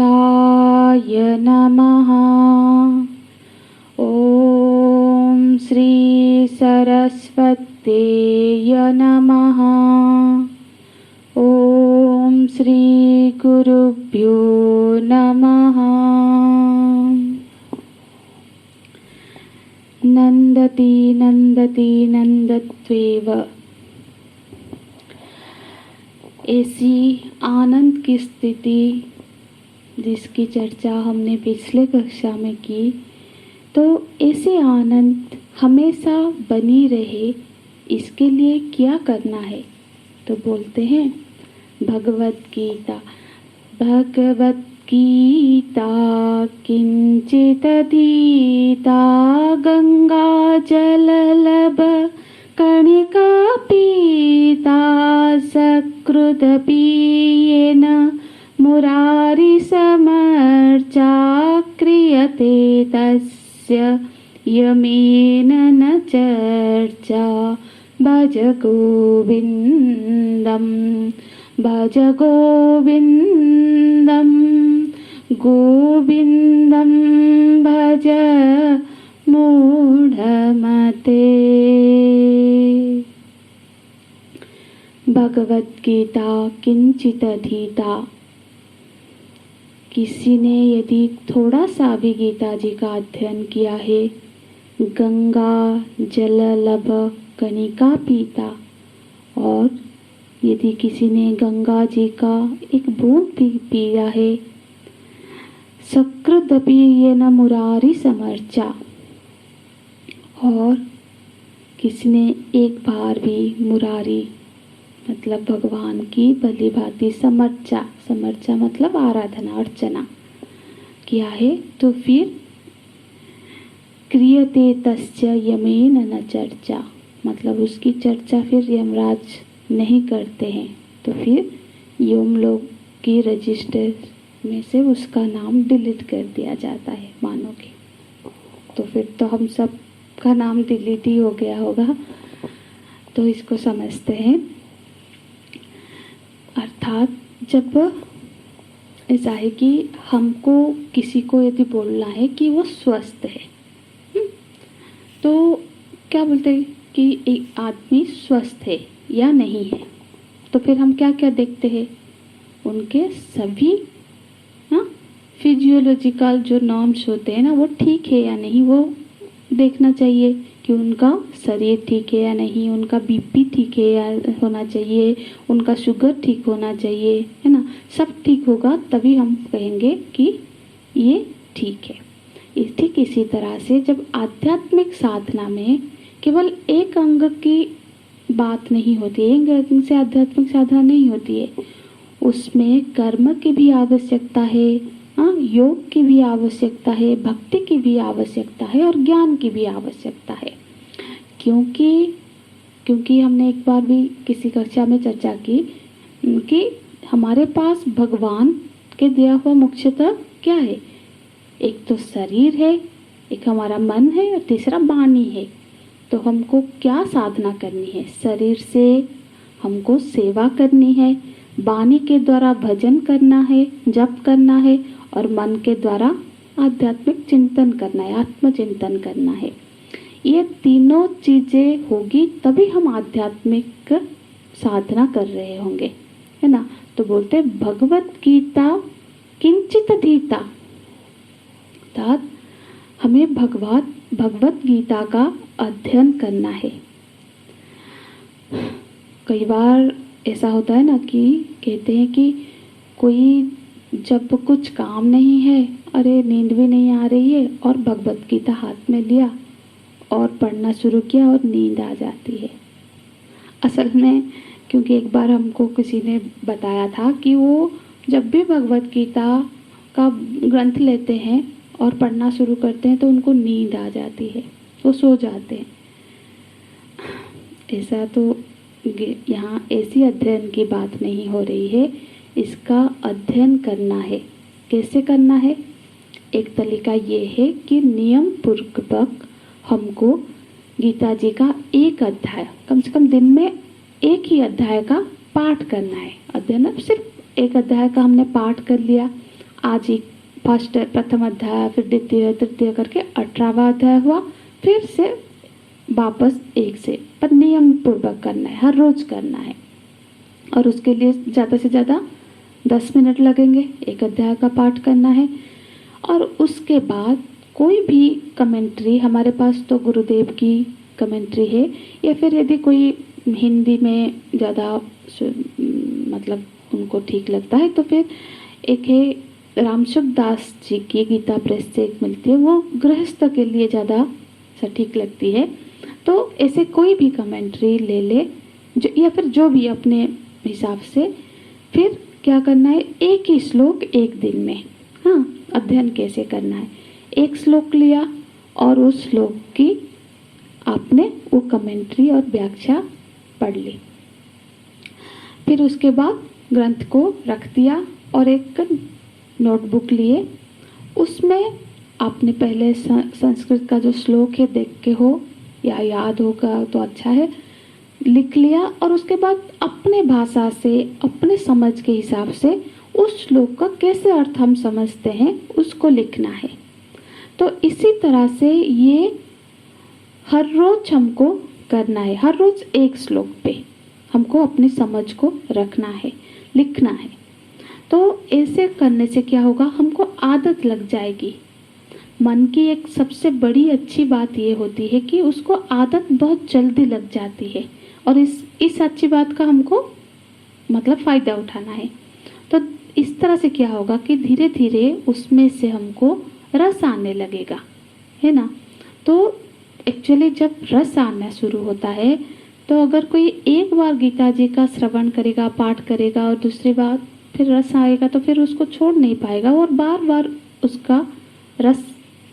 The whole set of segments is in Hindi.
गणेशाय नमः। ॐ श्री सरस्वत्यै नमः। ॐ श्री गुरुभ्यो नमः। नन्दति नन्दति नन्दत्वेव। ऐसी आनंद की स्थिति जिसकी चर्चा हमने पिछले कक्षा में की, तो ऐसे आनंद हमेशा बनी रहे, इसके लिए क्या करना है? तो बोलते हैं भगवत गीता। भगवत गीता किंचिदधीता गंगा जललभ कणिका पीता सकृदपीयेन मुरारी समर्चा क्रियते तस्य यमेन न चर्चा। भज गोविन्दं भज गोविन्दं गोविन्दं भज मूढ़मते। भगवत गीता किंचिदधीता। किसी ने यदि थोड़ा सा भी गीता जी का अध्ययन किया है, गंगा जललभ कणिका पीता, और यदि किसी ने गंगा जी का एक बूंद भी पिया है, सकृदपि येन मुरारी समर्चा, और किसी ने एक बार भी मुरारी मतलब भगवान की भली भांति समर्चा, समर्चा मतलब आराधना अर्चना किया है, तो फिर क्रियते तस्य यमेन न चर्चा, मतलब उसकी चर्चा फिर यमराज नहीं करते हैं, तो फिर यम लोग की रजिस्टर में से उसका नाम डिलीट कर दिया जाता है, मानोगे। तो फिर तो हम सब का नाम डिलीट ही हो गया होगा। तो इसको समझते हैं, अर्थात जब ऐसा है कि हमको किसी को यदि बोलना है कि वो स्वस्थ है, तो क्या बोलते हैं कि एक आदमी स्वस्थ है या नहीं है, तो फिर हम क्या क्या देखते हैं, उनके सभी फिजियोलॉजिकल जो नॉर्म्स होते हैं ना, वो ठीक है या नहीं, वो देखना चाहिए कि उनका शरीर ठीक है या नहीं, उनका बीपी ठीक है या होना चाहिए, उनका शुगर ठीक होना चाहिए, है ना। सब ठीक होगा तभी हम कहेंगे कि ये ठीक है। ठीक इसी तरह से जब आध्यात्मिक साधना में केवल एक अंग की बात नहीं होती है, एक अंग से आध्यात्मिक साधना नहीं होती है, उसमें कर्म की भी आवश्यकता है, योग की भी आवश्यकता है, भक्ति की भी आवश्यकता है और ज्ञान की भी आवश्यकता है। क्योंकि हमने एक बार भी किसी कक्षा में चर्चा की कि हमारे पास भगवान के दिया हुआ मुख्यतः क्या है, एक तो शरीर है, एक हमारा मन है और तीसरा वाणी है। तो हमको क्या साधना करनी है, शरीर से हमको सेवा करनी है, वाणी के द्वारा भजन करना है, जप करना है, और मन के द्वारा आध्यात्मिक चिंतन करना है, आत्मचिंतन करना है। ये तीनों चीजें होगी तभी हम आध्यात्मिक साधना कर रहे होंगे, है ना। तो बोलते भगवत गीता किंचिदधीता, अर्थात हमें भगवत गीता का अध्ययन करना है। कई बार ऐसा होता है ना कि कहते हैं कि कोई जब कुछ काम नहीं है, अरे नींद भी नहीं आ रही है, और भगवत गीता हाथ में लिया और पढ़ना शुरू किया और नींद आ जाती है। असल में क्योंकि एक बार हमको किसी ने बताया था कि वो जब भी भगवत गीता का ग्रंथ लेते हैं और पढ़ना शुरू करते हैं तो उनको नींद आ जाती है, वो सो जाते हैं। ऐसा तो यहाँ ऐसी अध्ययन की बात नहीं हो रही है, इसका अध्ययन करना है। कैसे करना है? एक तरीका ये है कि नियम पूर्वक हमको गीता जी का एक अध्याय, कम से कम दिन में एक ही अध्याय का पाठ करना है। अध्ययन सिर्फ एक अध्याय का हमने पाठ कर लिया, आज ही फर्स्ट प्रथम अध्याय, फिर द्वितीय तृतीय करके 18वां अध्याय हुआ, फिर से वापस 1 से, पर नियम पूर्वक करना है, हर रोज करना है। और उसके लिए ज़्यादा से ज़्यादा 10 मिनट लगेंगे, एक अध्याय का पाठ करना है। और उसके बाद कोई भी कमेंट्री, हमारे पास तो गुरुदेव की कमेंट्री है, या फिर यदि कोई हिंदी में ज़्यादा मतलब उनको ठीक लगता है तो फिर एक है रामसुख दास जी की गीता प्रेस से एक मिलती है, वो गृहस्थ के लिए ज़्यादा सटीक लगती है। तो ऐसे कोई भी कमेंट्री ले ले जो, या फिर जो भी अपने हिसाब से। फिर क्या करना है, एक ही श्लोक एक दिन में, हाँ, अध्ययन कैसे करना है। एक श्लोक लिया और उस श्लोक की आपने वो कमेंट्री और व्याख्या पढ़ ली। फिर उसके बाद ग्रंथ को रख दिया और एक नोटबुक लिए, उसमें आपने पहले संस्कृत का जो श्लोक है देख के हो या याद होगा तो अच्छा है, लिख लिया। और उसके बाद अपने भाषा से, अपने समझ के हिसाब से उस श्लोक का कैसे अर्थ हम समझते हैं उसको लिखना है। तो इसी तरह से ये हर रोज हमको करना है, हर रोज एक श्लोक पे हमको अपनी समझ को रखना है, लिखना है। तो ऐसे करने से क्या होगा, हमको आदत लग जाएगी। मन की एक सबसे बड़ी अच्छी बात ये होती है कि उसको आदत बहुत जल्दी लग जाती है, और इस अच्छी बात का हमको मतलब फ़ायदा उठाना है। तो इस तरह से क्या होगा कि धीरे धीरे उसमें से हमको रस आने लगेगा, है ना। तो एक्चुअली जब रस आना शुरू होता है, तो अगर कोई एक बार गीता जी का श्रवण करेगा, पाठ करेगा, और दूसरी बार फिर रस आएगा, तो फिर उसको छोड़ नहीं पाएगा, और बार बार उसका रस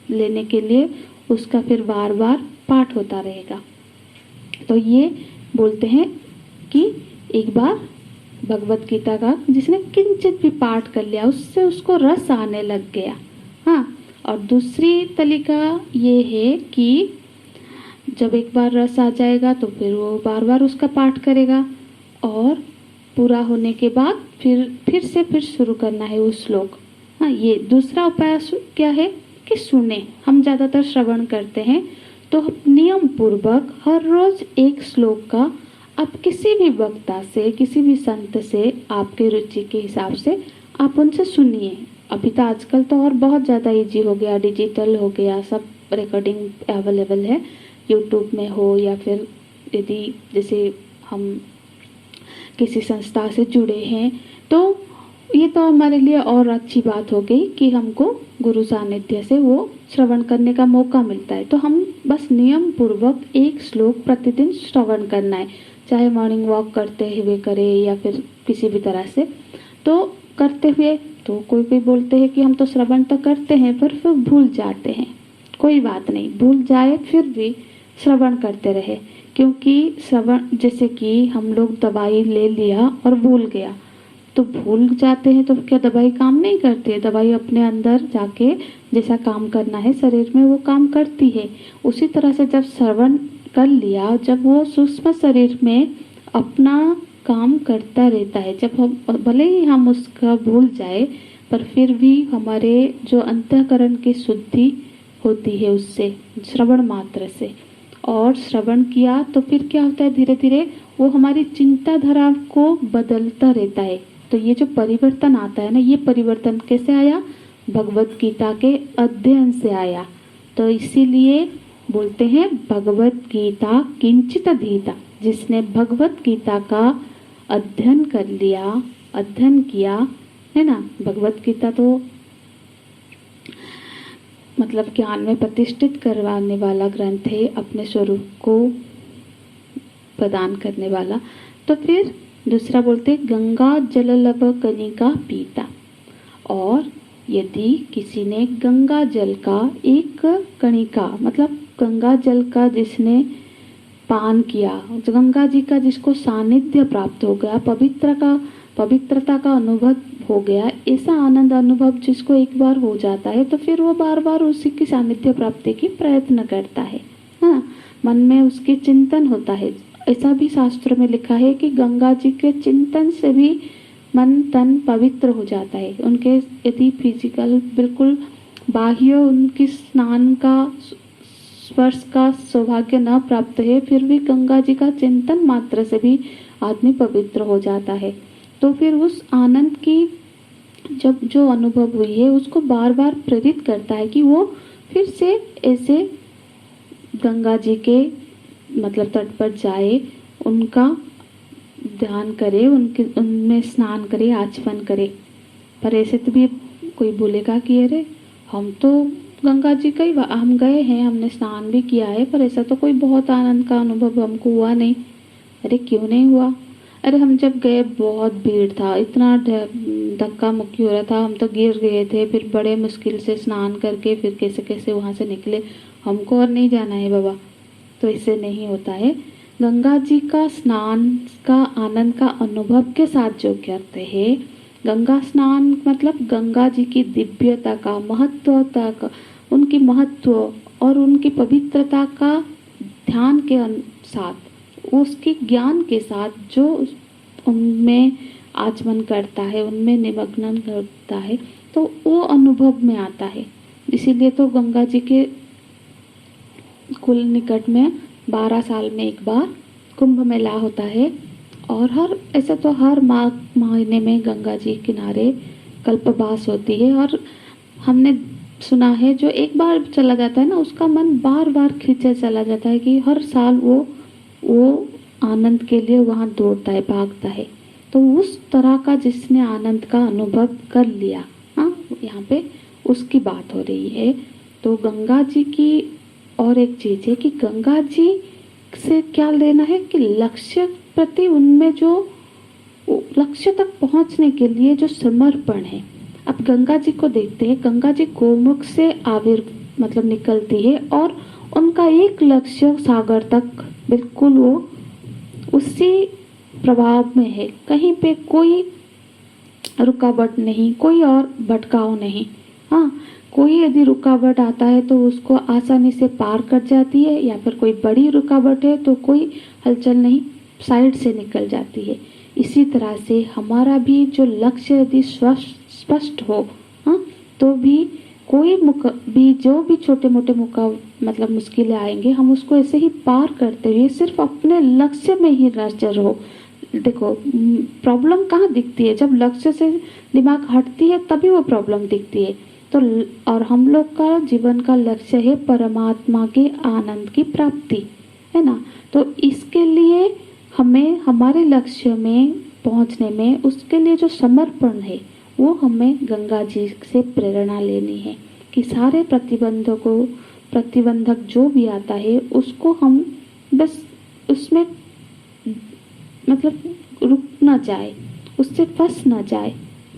लेने के लिए उसका फिर बार बार पाठ होता रहेगा। तो ये बोलते हैं कि एक बार भगवत गीता का जिसने किंचित भी पाठ कर लिया, उससे उसको रस आने लग गया, हाँ। और दूसरी तरीका ये है कि जब एक बार रस आ जाएगा तो फिर वो बार बार उसका पाठ करेगा, और पूरा होने के बाद फिर शुरू करना है वो श्लोक, हाँ। ये दूसरा उपाय क्या है कि सुने, हम ज़्यादातर श्रवण करते हैं, तो नियम पूर्वक हर रोज एक श्लोक का आप किसी भी वक्ता से, किसी भी संत से, आपके रुचि के हिसाब से आप उनसे सुनिए। अभी तो आजकल तो और बहुत ज़्यादा इजी हो गया, डिजिटल हो गया, सब रिकॉर्डिंग अवेलेबल है, यूट्यूब में हो, या फिर यदि जैसे हम किसी संस्था से जुड़े हैं तो ये तो हमारे लिए और अच्छी बात हो गई कि हमको गुरु सानिध्य से वो श्रवण करने का मौका मिलता है। तो हम बस नियम पूर्वक एक श्लोक प्रतिदिन श्रवण करना है, चाहे मॉर्निंग वॉक करते हुए करे या फिर किसी भी तरह से। तो करते हुए तो कोई बोलते हैं कि हम तो श्रवण तो करते हैं पर फिर भूल जाते हैं। कोई बात नहीं, भूल जाए फिर भी श्रवण करते रहे, क्योंकि श्रवण जैसे कि हम लोग दवाई ले लिया और भूल गया, तो भूल जाते हैं तो क्या दवाई काम नहीं करती है? दवाई अपने अंदर जाके जैसा काम करना है शरीर में वो काम करती है। उसी तरह से जब श्रवण कर लिया, जब वो सूक्ष्म शरीर में अपना काम करता रहता है, जब हम भले ही हम उसका भूल जाए पर फिर भी हमारे जो अंतःकरण की शुद्धि होती है उससे, श्रवण मात्र से, और श्रवण किया तो फिर क्या होता है, धीरे धीरे वो हमारी चिंताधारा को बदलता रहता है। तो ये जो परिवर्तन आता है ना, ये परिवर्तन कैसे आया? भगवत गीता के अध्ययन से आया। तो इसीलिए बोलते हैं भगवत गीता किंचित अधीता। जिसने भगवत गीता का अध्ययन कर लिया, अध्ययन किया है ना, भगवत गीता तो मतलब ज्ञान में प्रतिष्ठित करवाने वाला ग्रंथ है, अपने स्वरूप को प्रदान करने वाला। तो फिर दूसरा बोलते गंगा जल लब कनिका पीता। और यदि किसी ने गंगा जल का एक कणिका, मतलब गंगा जल का जिसने पान किया, गंगा जी का जिसको सानिध्य प्राप्त हो गया, पवित्रता का अनुभव हो गया, ऐसा आनंद अनुभव जिसको एक बार हो जाता है तो फिर वो बार बार उसी की सानिध्य प्राप्ति की प्रयत्न करता है, हाँ। मन में उसके चिंतन होता है। ऐसा भी शास्त्रों में लिखा है कि गंगा जी के चिंतन से भी मन तन पवित्र हो जाता है। उनके यदि फिजिकल बिल्कुल बाह्य उनकी स्नान का स्पर्श का सौभाग्य न प्राप्त है, फिर भी गंगा जी का चिंतन मात्र से भी आदमी पवित्र हो जाता है। तो फिर उस आनंद की जब जो अनुभव हुई है उसको बार बार प्रेरित करता है कि वो फिर से ऐसे गंगा जी के मतलब तट पर जाए, उनका ध्यान करे, उनके उनमें स्नान करे, आचमन करे। पर ऐसे तो भी कोई बोलेगा कि अरे हम तो गंगा जी का ही हम गए हैं, हमने स्नान भी किया है, पर ऐसा तो कोई बहुत आनंद का अनुभव हमको हुआ नहीं। अरे क्यों नहीं हुआ? अरे हम जब गए बहुत भीड़ था, इतना धक्का मुक्की हो रहा था, हम तो गिर गए थे, फिर बड़े मुश्किल से स्नान करके फिर कैसे कैसे वहाँ से निकले, हमको और नहीं जाना है बाबा। तो इससे नहीं होता है। गंगा जी का स्नान का आनंद का अनुभव के साथ जो करते हैं, गंगा स्नान मतलब गंगा जी की दिव्यता का, महत्वता का, उनकी महत्व और उनकी पवित्रता का ध्यान के साथ, उसके ज्ञान के साथ जो उनमें आचमन करता है, उनमें निमग्न करता है, तो वो अनुभव में आता है। इसीलिए तो गंगा जी के कुल निकट में 12 साल में एक बार कुंभ मेला होता है। और हर ऐसा तो हर माघ महीने में गंगा जी किनारे कल्पवास होती है। और हमने सुना है जो एक बार चला जाता है ना, उसका मन बार बार खींचे चला जाता है कि हर साल वो आनंद के लिए वहाँ दौड़ता है, भागता है। तो उस तरह का जिसने आनंद का अनुभव कर लिया, हाँ, यहाँ पे उसकी बात हो रही है। तो गंगा जी की और एक चीज़ है कि गंगा जी से क्या लेना है कि लक्ष्य प्रति उनमें जो लक्ष्य तक पहुंचने के लिए जो समर्पण है। अब गंगा जी को देखते हैं, गंगा जी गोमुख से मतलब निकलती है और उनका एक लक्ष्य सागर तक बिल्कुल वो उसी प्रभाव में है। कहीं पे कोई रुकावट नहीं, कोई और भटकाव नहीं। हाँ, कोई यदि रुकावट आता है तो उसको आसानी से पार कर जाती है, या फिर कोई बड़ी रुकावट है तो कोई हलचल नहीं, साइड से निकल जाती है। इसी तरह से हमारा भी जो लक्ष्य यदि स्पष्ट हो, हाँ, तो भी कोई भी जो भी छोटे मोटे मतलब मुश्किलें आएंगे, हम उसको ऐसे ही पार करते हुए सिर्फ अपने लक्ष्य में ही नजर हो। देखो प्रॉब्लम कहाँ दिखती है? जब लक्ष्य से दिमाग हटती है तभी वो प्रॉब्लम दिखती है। तो और हम लोग का जीवन का लक्ष्य है परमात्मा के आनंद की प्राप्ति, है ना। तो इसके लिए हमें हमारे लक्ष्य में पहुंचने में उसके लिए जो समर्पण है वो हमें गंगा जी से प्रेरणा लेनी है कि सारे प्रतिबंधक जो भी आता है उसको हम बस उसमें मतलब रुक ना जाए, उससे फंस ना जाए।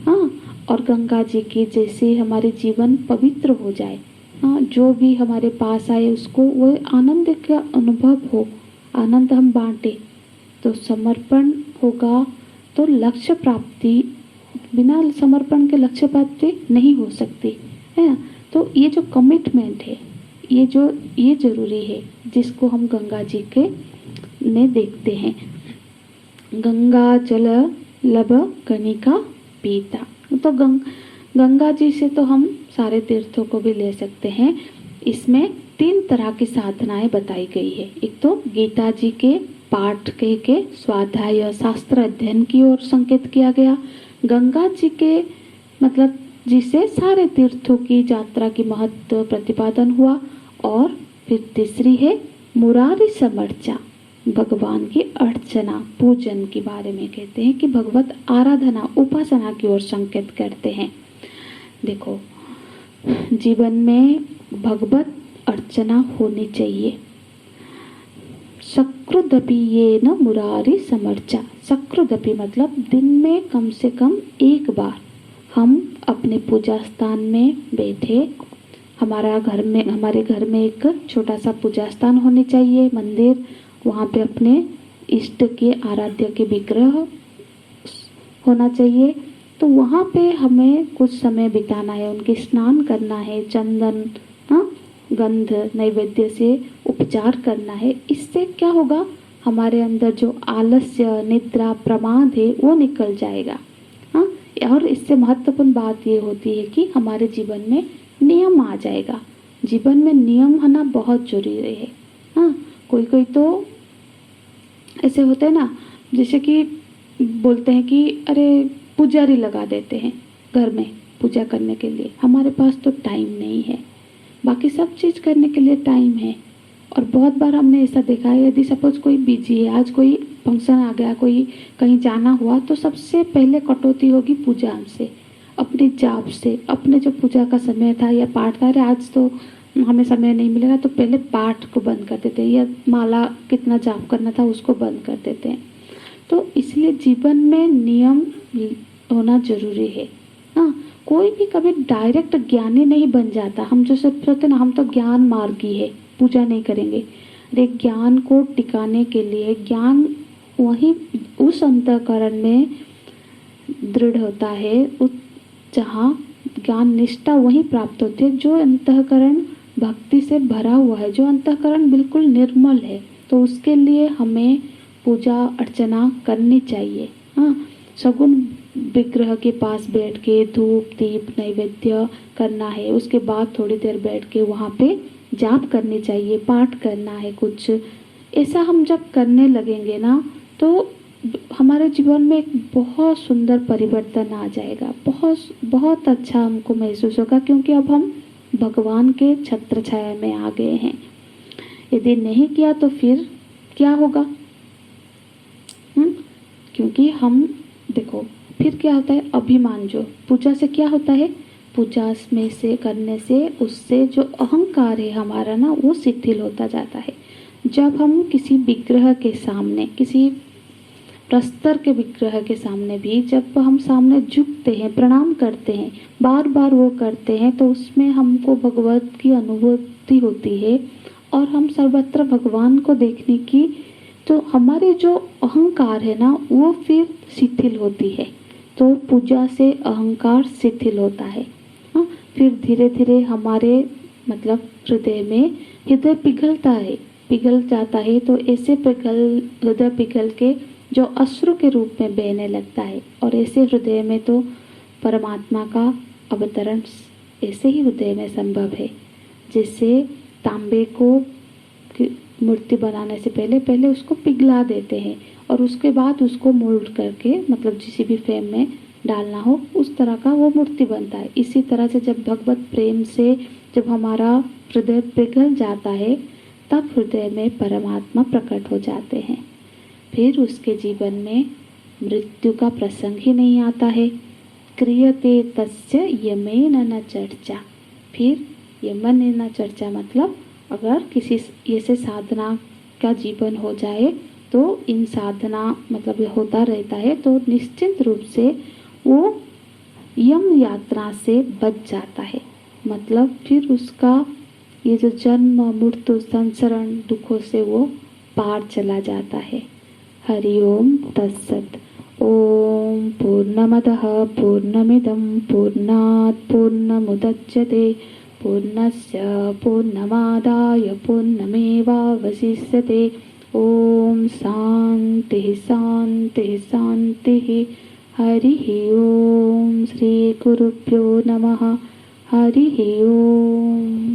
हाँ, और गंगा जी की जैसे हमारे जीवन पवित्र हो जाए। हाँ, जो भी हमारे पास आए उसको वो आनंद का अनुभव हो, आनंद हम बांटे। तो समर्पण होगा तो लक्ष्य प्राप्ति, बिना समर्पण के लक्ष्य प्राप्ति नहीं हो सकती है ना। तो ये जो कमिटमेंट है, ये जरूरी है, जिसको हम गंगा जी के ने देखते हैं। गंगा जल लब कनिका पीता। तो गंगा जी से तो हम सारे तीर्थों को भी ले सकते हैं। इसमें 3 तरह की साधनाएं बताई गई है। एक तो गीता जी के पाठ के स्वाध्याय शास्त्र अध्ययन की ओर संकेत किया गया। गंगा जी के मतलब जिसे सारे तीर्थों की यात्रा की महत्व प्रतिपादन हुआ। और फिर तीसरी है मुरारी समर्चा, भगवान की अर्चना पूजन के बारे में कहते हैं कि भगवत आराधना उपासना की ओर संकेत करते हैं। देखो जीवन में भगवत अर्चना होनी चाहिए। सकृदपि ये न मुरारी समर्चा। सकृदपि मतलब दिन में कम से कम एक बार हम अपने पूजा स्थान में बैठे, हमारे घर में एक छोटा सा पूजा स्थान होने चाहिए, मंदिर, वहाँ पे अपने इष्ट के आराध्य के विग्रह होना चाहिए। तो वहाँ पे हमें कुछ समय बिताना है, उनके स्नान करना है, चंदन, हाँ, गंध नैवेद्य से उपचार करना है। इससे क्या होगा, हमारे अंदर जो आलस्य, निद्रा, प्रमाद है वो निकल जाएगा। और इससे महत्वपूर्ण बात ये होती है कि हमारे जीवन में नियम आ जाएगा। जीवन में नियम आना बहुत जरूरी है। हाँ, कोई कोई तो ऐसे होते हैं ना, जैसे कि बोलते हैं कि अरे पुजारी लगा देते हैं घर में पूजा करने के लिए। हमारे पास तो टाइम नहीं है, बाकी सब चीज़ करने के लिए टाइम है। और बहुत बार हमने ऐसा देखा है, यदि सपोज कोई बिजी है, आज कोई फंक्शन आ गया, कोई कहीं जाना हुआ, तो सबसे पहले कटौती होगी पूजा से, अपने जाप से। अपने जो पूजा का समय था या पाठ था, अरे आज तो हमें समय नहीं मिलेगा, तो पहले पाठ को बंद कर देते हैं, या माला कितना जाप करना था उसको बंद कर देते हैं। तो इसलिए जीवन में नियम होना जरूरी है। हाँ, कोई भी कभी डायरेक्ट ज्ञानी नहीं बन जाता। हम जो सोचते ना, हम तो ज्ञान मार्गी है, पूजा नहीं करेंगे। अरे ज्ञान को टिकाने के लिए ज्ञान वही उस अंतःकरण में दृढ़ होता है, उस जहाँ ज्ञान निष्ठा वही प्राप्त होती है जो अंतःकरण भक्ति से भरा हुआ है, जो अंतःकरण बिल्कुल निर्मल है। तो उसके लिए हमें पूजा अर्चना करनी चाहिए। हाँ, सगुण विग्रह के पास बैठ के धूप दीप नैवेद्य करना है, उसके बाद थोड़ी देर बैठ के वहाँ पे जाप करनी चाहिए, पाठ करना है कुछ। ऐसा हम जब करने लगेंगे ना, तो हमारे जीवन में एक बहुत सुंदर परिवर्तन आ जाएगा। बहुत बहुत अच्छा हमको महसूस होगा, क्योंकि अब हम भगवान के छत्र छाया में आ गए हैं। यदि नहीं किया तो फिर क्या होगा? क्योंकि हम देखो फिर क्या होता है, अभिमान। जो पूजा से क्या होता है, पूजा में से करने से उससे जो अहंकार है हमारा ना, वो शिथिल होता जाता है। जब हम किसी विग्रह के सामने, किसी प्रस्तर के विग्रह के सामने भी जब हम सामने झुकते हैं, प्रणाम करते हैं, बार बार वो करते हैं, तो उसमें हमको भगवत की अनुभूति होती है और हम सर्वत्र भगवान को देखने की, तो हमारे जो अहंकार है ना, वो फिर शिथिल होती है। तो पूजा से अहंकार शिथिल होता है। हाँ, फिर धीरे धीरे हमारे मतलब हृदय पिघलता है, पिघल जाता है। तो ऐसे हृदय पिघल के जो अश्रु के रूप में बहने लगता है, और ऐसे हृदय में तो परमात्मा का अवतरण ऐसे ही हृदय में संभव है। जैसे तांबे को मूर्ति बनाने से पहले पहले उसको पिघला देते हैं, और उसके बाद उसको मोल्ड करके, मतलब जिस भी फ्रेम में डालना हो उस तरह का वो मूर्ति बनता है। इसी तरह से जब भगवत प्रेम से जब हमारा हृदय पिघल जाता है, तब हृदय में परमात्मा प्रकट हो जाते हैं। फिर उसके जीवन में मृत्यु का प्रसंग ही नहीं आता है। क्रियते तस्य यमेन न चर्चा। फिर यमन न चर्चा मतलब अगर किसी ऐसे साधना का जीवन हो जाए, तो इन साधना मतलब होता रहता है, तो निश्चित रूप से वो यम यात्रा से बच जाता है। मतलब फिर उसका ये जो जन्म मृत्यु संसरण दुखों से वो पार चला जाता है। हरि ओम तत्सत। ओम पूर्णमदः पूर्णमिदं पूर्णात् पूर्णमुदच्यते पूर्णस्य पूर्णमादाय पूर्णमेवावशिष्यते। ओम शांति शांति शांति। हरिः ओम। श्री गुरुभ्यो नमः। हरिः ओम।